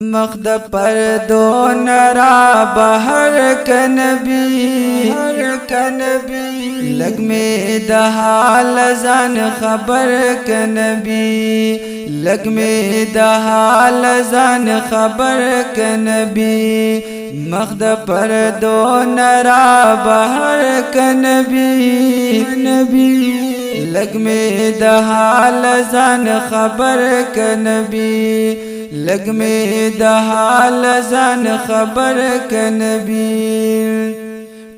مخد پردو نرا بہر کا نبی لگ میں دہال زان خبر کا نبی لگ میں دہال زان خبر کا نبی مخد پردو نرا بہر کا نبی لگ میں دہال زان خبر کا نبی لگ میں دہال زان خبر کا نبی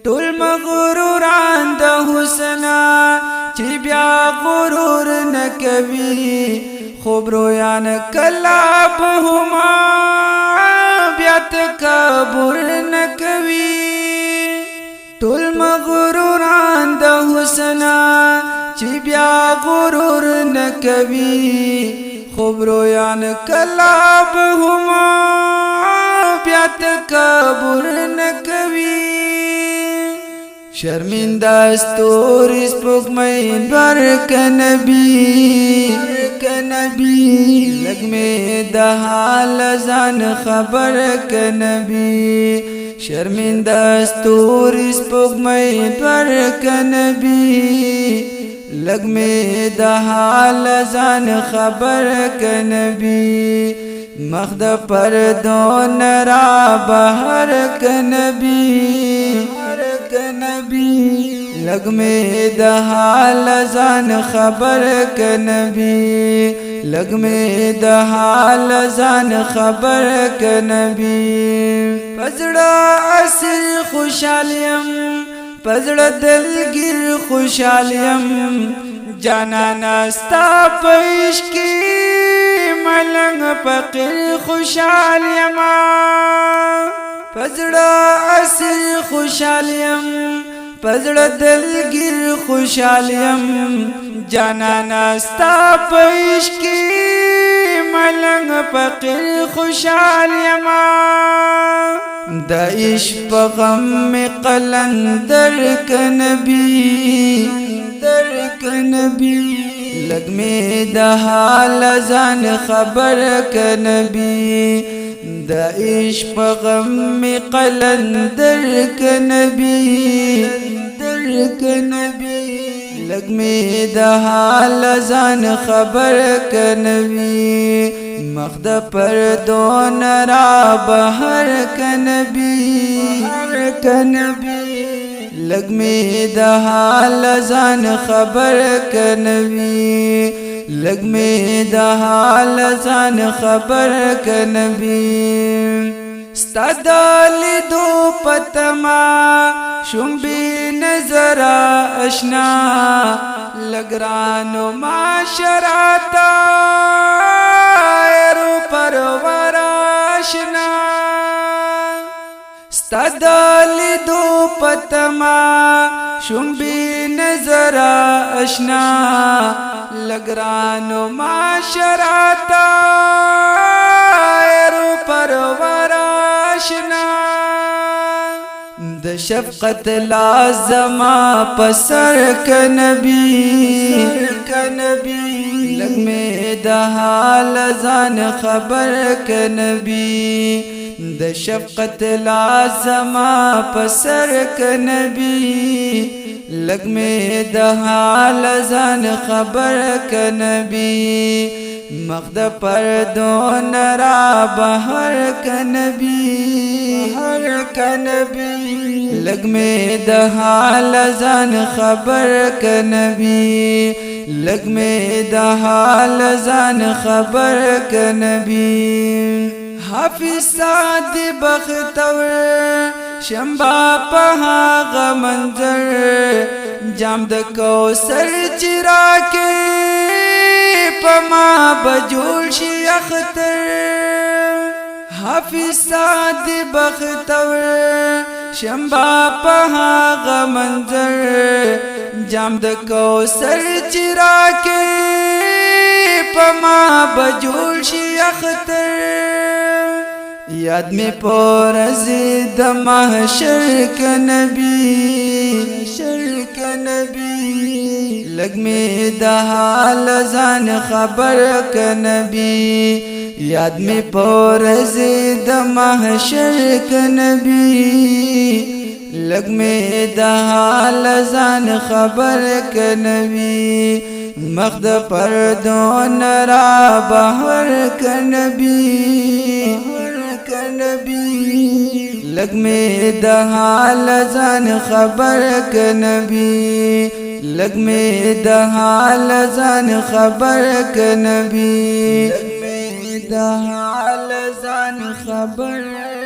ټول مغروران د حسنا چې بیا غرور نکوي خبرویان کلا بهما بیا تکبر نکوي ټول مغروران د حسنا چې بیا غرور نکوي خبرویان کلاب هما بیا تکبر نکوي شرمنده استوری سپوږمۍ نور کا نبی لگ میں دہال زان خبر کا نبی شرمنده استوری سپوږمۍ نور کا نبی لگ میں دہال زان خبر کا نبی مخد پردو نرا بہر کا نبی لگ میں دہال زان خبر کا نبی لگ میں دہال زان خبر کا نبی پزڑا اصل خوشحالیم پزڑا دلگیر خوشحالیم جانانا ستا پعشقی ملنگ فقیر خوشحالیم پزڑا اصل خوشحالیم پزڑا دلگیر خوشحالیم جانانا ستا پعشقی ملنگ فقیر خوشحالیم دا عشق غم میں قلندر کا نبی لگ میں دہال زان خبر کا نبی دا عشق غم میں قلندر کا نبی لگ میں دہال زان خبر کا نبی مخد پردو نرا بہر کا نبی لگ میں دہال زان خبر کا نبی لگ میں دہال زان خبر کا نبی ستدالی دو پتما شمبی نظر اشنا لگرانو معاشراتا ایرو پرور اشنا ستدالی دو پتما شمبی نظر اشنا لگرانو معاشراتا ایرو پرور اشنا د شفقت لازما پسر کا نبی لگ میں دہال زان خبر کا نبی د شفقت لازما پسر کا نبی لگ میں دہال زان خبر کا نبی مخد پردو نرا بہر کا نبی لگ میں دہال زان خبر کا نبی لگ میں دہال زان خبر کا نبی حافظ سعد بختور شمبا پہاغ منظر جام د کوثر چرا کے پما بجول شی اختر حافظ سعد بختور شمبا پہاغ منظر جام د کوثر چرا کے پما بجول شی اختر یاد میں پورز د محشر کا نبی لگ میں دہال زان خبر کا نبی یاد می پورز د محشر ک نبی لگ میں د حال ځان خبر ک نبی مخد پردون را بہر ک نبی لگ میں د حال ځان خبر ک نبی لگ میں د حال ځان خبر ک نبی لگ میں د حال ځان خبر